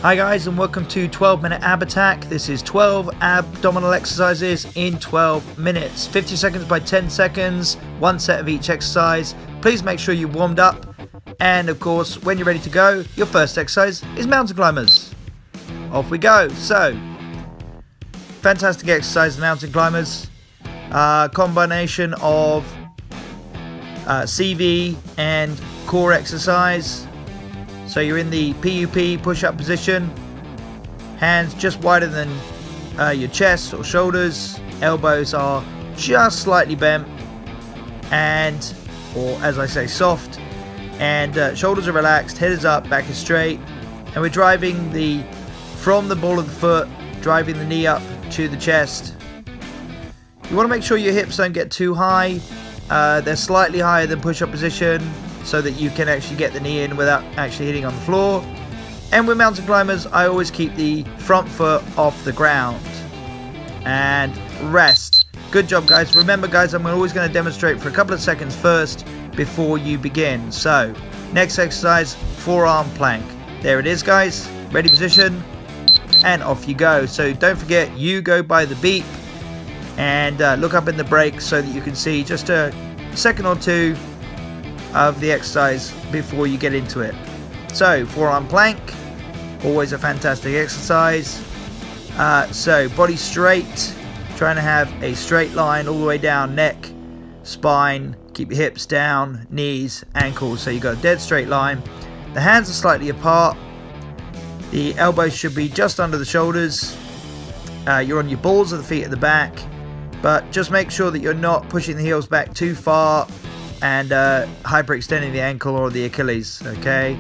Hi guys, and welcome to 12-minute ab attack. This is 12 abdominal exercises in 12 minutes. 50 seconds by 10 seconds, one set of each exercise. Please make sure you're warmed up. And of course, when you're ready to go, your first exercise is mountain climbers. Off we go. So, fantastic exercise, mountain climbers. Combination of CV and core exercise. So you're in the PUP push-up position, hands just wider than your chest or shoulders, elbows are just slightly bent, and, or as I say, soft, and shoulders are relaxed, head is up, back is straight, and we're driving from the ball of the foot, driving the knee up to the chest. You want to make sure your hips don't get too high. They're slightly higher than push-up position, so that you can actually get the knee in without actually hitting on the floor. And with mountain climbers, I always keep the front foot off the ground. And rest. Good job, guys. Remember, guys, I'm always going to demonstrate for a couple of seconds first before you begin. So, next exercise, forearm plank. There it is, guys. Ready position, and off you go. So don't forget, you go by the beep, and look up in the break so that you can see just a second or two of the exercise before you get into it. So, forearm plank, always a fantastic exercise. So, body straight, trying to have a straight line all the way down, neck, spine, keep your hips down, knees, ankles, so you got a dead straight line. The hands are slightly apart, the elbows should be just under the shoulders. You're on your balls of the feet at the back, but just make sure that you're not pushing the heels back too far and hyperextending the ankle or the Achilles, okay?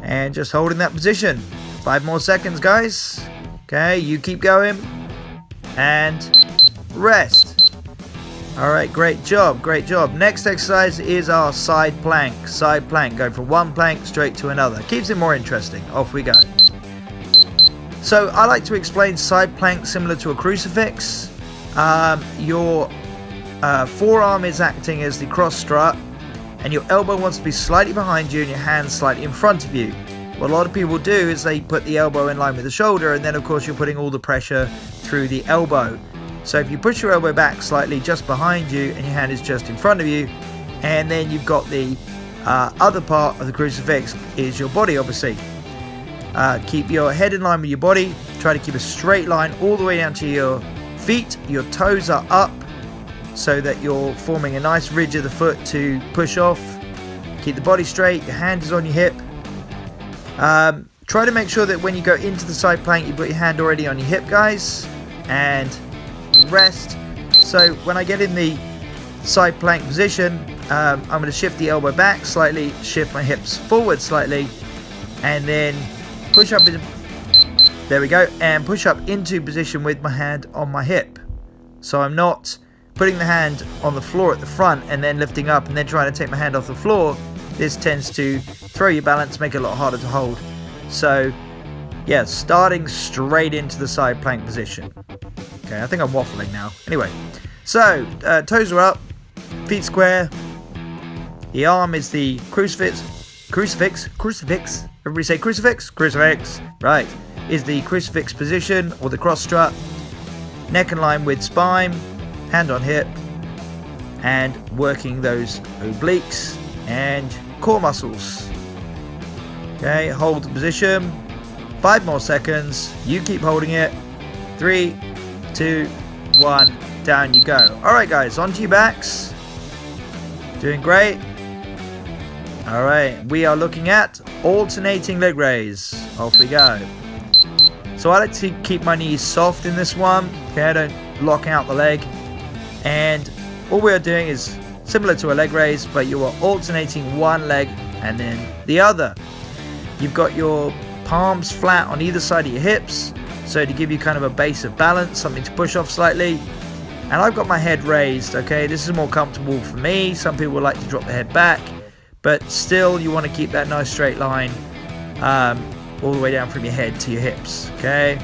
And just holding that position. 5 more seconds, guys. Okay, you keep going. And rest. Alright, great job, great job. Next exercise is our side plank. Side plank, going from one plank straight to another. Keeps it more interesting. Off we go. So, I like to explain side plank similar to a crucifix. Your forearm is acting as the cross strut, and your elbow wants to be slightly behind you and your hand slightly in front of you. What a lot of people do is they put the elbow in line with the shoulder, and then of course you're putting all the pressure through the elbow. So if you push your elbow back slightly just behind you and your hand is just in front of you, and then you've got the other part of the crucifix is your body, obviously. Keep your head in line with your body. Try to keep a straight line all the way down to your feet. Your toes are up, so that you're forming a nice ridge of the foot to push off. Keep the body straight, your hand is on your hip. Try to make sure that when you go into the side plank, you've got your hand already on your hip, guys. And rest. So when I get in the side plank position, I'm going to shift the elbow back slightly, shift my hips forward slightly, and then push up. There we go. And push up into position with my hand on my hip. So I'm not putting the hand on the floor at the front and then lifting up and then trying to take my hand off the floor. This tends to throw your balance, make it a lot harder to hold. So yeah, starting straight into the side plank position. Okay, I think I'm waffling now. Anyway, so toes are up, feet square. The arm is the crucifix. Everybody say crucifix. Right, is the crucifix position or the cross strut. Neck in line with spine. Hand on hip, and working those obliques and core muscles. Okay, hold the position. 5 more seconds. You keep holding it. 3, 2, 1. Down you go. Alright, guys, onto your backs. Doing great. Alright, we are looking at alternating leg raise. Off we go. So I like to keep my knees soft in this one. Okay, I don't lock out the leg. And all we're doing is similar to a leg raise, but you are alternating one leg and then the other. You've got your palms flat on either side of your hips, so to give you kind of a base of balance, something to push off slightly. And I've got my head raised, okay? This is more comfortable for me. Some people like to drop the head back, but still you want to keep that nice straight line all the way down from your head to your hips, okay?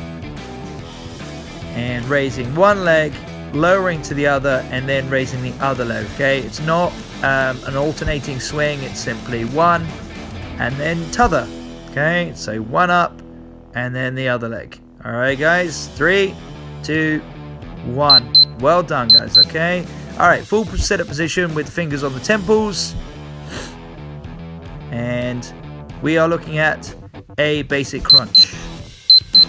And raising one leg, lowering to the other, and then raising the other leg, okay? It's not an alternating swing, it's simply one and then t'other, okay? So one up, and then the other leg. Alright guys, 3, 2, 1. Well done guys, okay? Alright, full setup position with fingers on the temples. And we are looking at a basic crunch.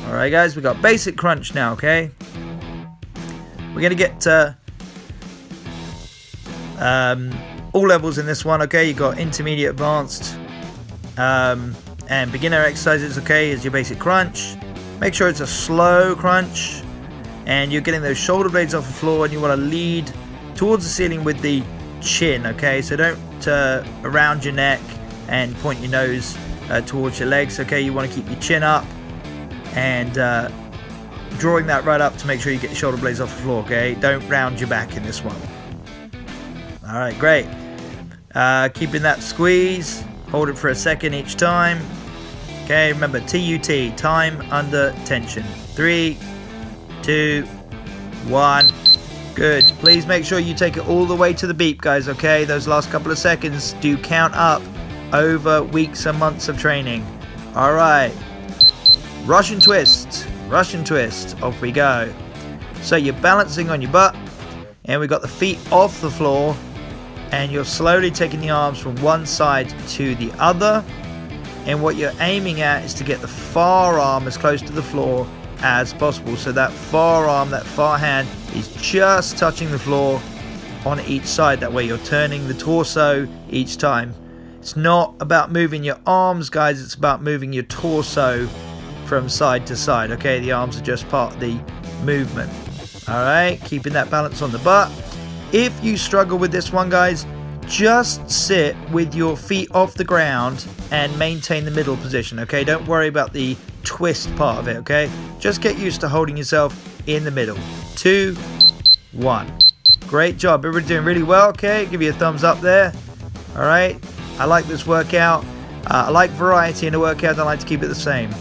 Alright guys, we got basic crunch now, okay? We're going to get all levels in this one, okay? You got intermediate, advanced, and beginner exercises, okay, is your basic crunch. Make sure it's a slow crunch, and you're getting those shoulder blades off the floor, and you want to lead towards the ceiling with the chin, okay? So don't around your neck and point your nose towards your legs, okay? You want to keep your chin up and drawing that right up to make sure you get your shoulder blades off the floor, okay? Don't round your back in this one. Alright, great. Keeping that squeeze. Hold it for a second each time. Okay, remember TUT, time under tension. 3, 2, 1. Good. Please make sure you take it all the way to the beep, guys, okay? Those last couple of seconds do count up over weeks and months of training. Alright. Russian twist. Russian twist. Off we go. So you're balancing on your butt, and we got the feet off the floor, and you're slowly taking the arms from one side to the other. And what you're aiming at is to get the far arm as close to the floor as possible. So that far arm, that far hand is just touching the floor on each side. That way you're turning the torso each time. It's not about moving your arms, guys. It's about moving your torso from side to side. Okay, the arms are just part of the movement. Alright, keeping that balance on the butt. If you struggle with this one, guys, just sit with your feet off the ground and maintain the middle position, okay? Don't worry about the twist part of it, okay? Just get used to holding yourself in the middle. 2, 1. Great job. Everybody doing really well, okay? Give you a thumbs up there. All right. I like this workout. I like variety in the workout. I like to keep it the same.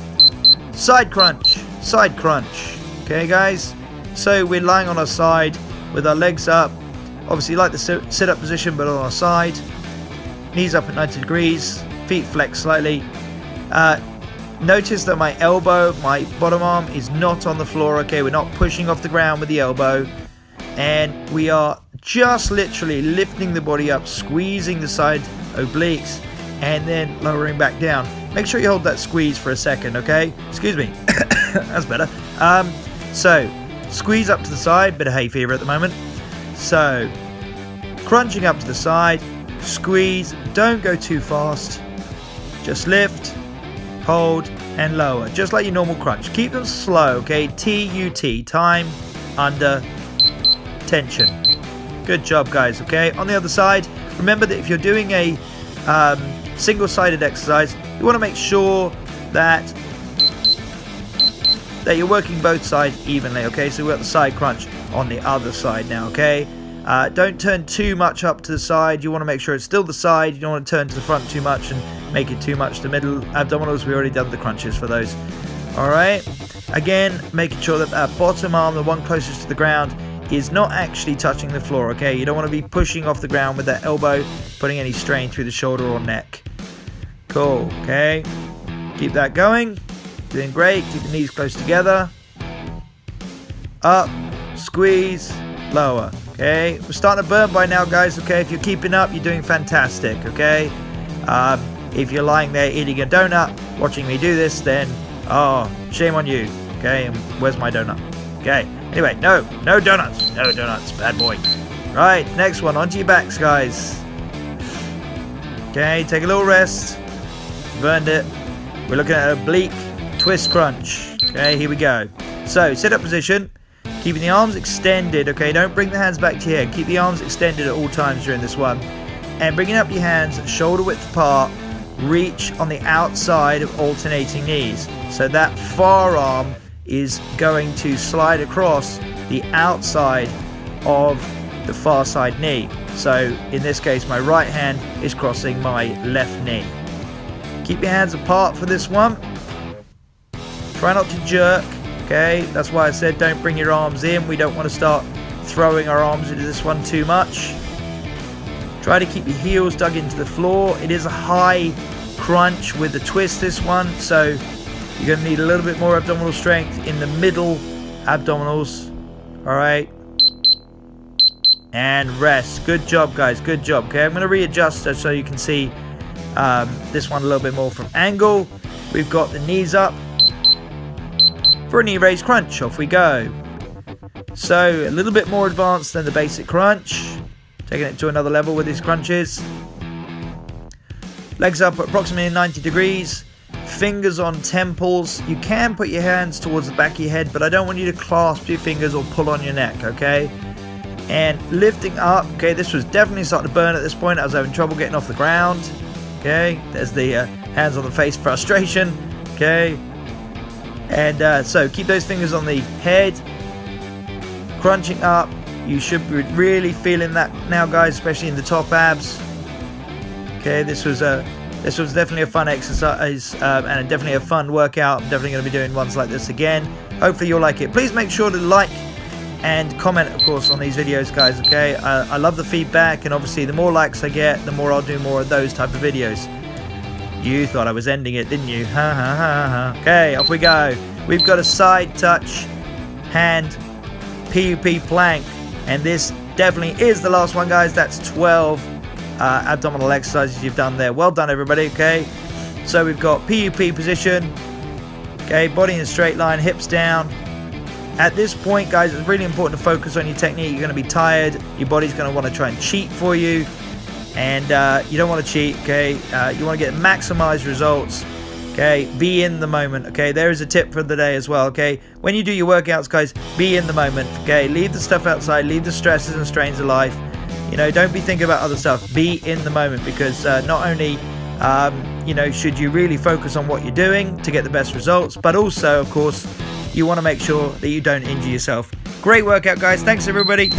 Side crunch. Side crunch. Okay, guys? So we're lying on our side with our legs up. Obviously, like the sit-up position, but on our side. Knees up at 90 degrees. Feet flexed slightly. Notice that my elbow, my bottom arm, is not on the floor. Okay, we're not pushing off the ground with the elbow. And we are just literally lifting the body up, squeezing the side obliques, and then lowering back down. Make sure you hold that squeeze for a second, okay? Excuse me. That's better. So, squeeze up to the side. Bit of hay fever at the moment. So, crunching up to the side, squeeze, don't go too fast, just lift, hold, and lower, just like your normal crunch. Keep them slow, okay? TUT, time under tension. Good job, guys, okay? On the other side, remember that if you're doing a single-sided exercise, you want to make sure that you're working both sides evenly, okay? So we've got the side crunch on the other side now, okay? Don't turn too much up to the side. You want to make sure it's still the side. You don't want to turn to the front too much and make it too much the middle. Abdominals, we already done the crunches for those. Alright, again, making sure that that bottom arm, the one closest to the ground, is not actually touching the floor, okay? You don't want to be pushing off the ground with that elbow, putting any strain through the shoulder or neck. Cool, okay? Keep that going. Doing great. Keep the knees close together. Up, squeeze, lower. Okay, we're starting to burn by now, guys. Okay, if you're keeping up, you're doing fantastic. Okay, if you're lying there eating a donut, watching me do this, then shame on you. Okay, and where's my donut? Okay, anyway, no donuts, bad boy. Right, next one, onto your backs, guys. Okay, take a little rest. Burned it. We're looking at an oblique twist crunch. Okay, here we go. So, sit up position. Keeping the arms extended, okay? Don't bring the hands back to your head. Keep the arms extended at all times during this one. And bringing up your hands shoulder width apart, reach on the outside of alternating knees. So that far arm is going to slide across the outside of the far side knee. So in this case, my right hand is crossing my left knee. Keep your hands apart for this one. Try not to jerk. Okay, that's why I said don't bring your arms in. We don't want to start throwing our arms into this one too much. Try to keep your heels dug into the floor. It is a high crunch with the twist, this one, so You're going to need a little bit more abdominal strength in the middle abdominals. Alright. And rest. Good job, guys. Good job. Okay, I'm going to readjust so you can see this one a little bit more from angle. We've got the knees up for a knee raise crunch. Off we go. So a little bit more advanced than the basic crunch. Taking it to another level with these crunches. Legs up at approximately 90 degrees. Fingers on temples. You can put your hands towards the back of your head, but I don't want you to clasp your fingers or pull on your neck, okay? And lifting up. Okay, this was definitely starting to burn at this point. I was having trouble getting off the ground. Okay, there's the hands on the face frustration. Okay, and so keep those fingers on the head. Crunching up. You should be really feeling that now, guys, especially in the top abs. Okay, this was definitely a fun exercise and definitely a fun workout. I'm definitely going to be doing ones like this again. Hopefully you'll like it. Please make sure to like and comment, of course, on these videos, guys. Okay, I love the feedback, and obviously the more likes I get, the more I'll do more of those type of videos. You thought I was ending it, didn't you? Ha ha ha ha. Okay, off we go. We've got a side touch hand PUP plank, and this definitely is the last one, guys. That's 12 abdominal exercises you've done there. Well done, everybody. Okay, so we've got PUP position. Okay, body in a straight line, hips down. At this point, guys, it's really important to focus on your technique. You're going to be tired. Your body's going to want to try and cheat for you, and you don't want to cheat. Okay, you want to get maximized results. Okay, be in the moment. Okay, there is a tip for the day as well. Okay, when you do your workouts, guys, be in the moment. Okay, leave the stuff outside, leave the stresses and strains of life. You know, don't be thinking about other stuff. Be in the moment, because not only you know, should you really focus on what you're doing to get the best results, but also, of course, you want to make sure that you don't injure yourself. Great workout, guys. Thanks, everybody.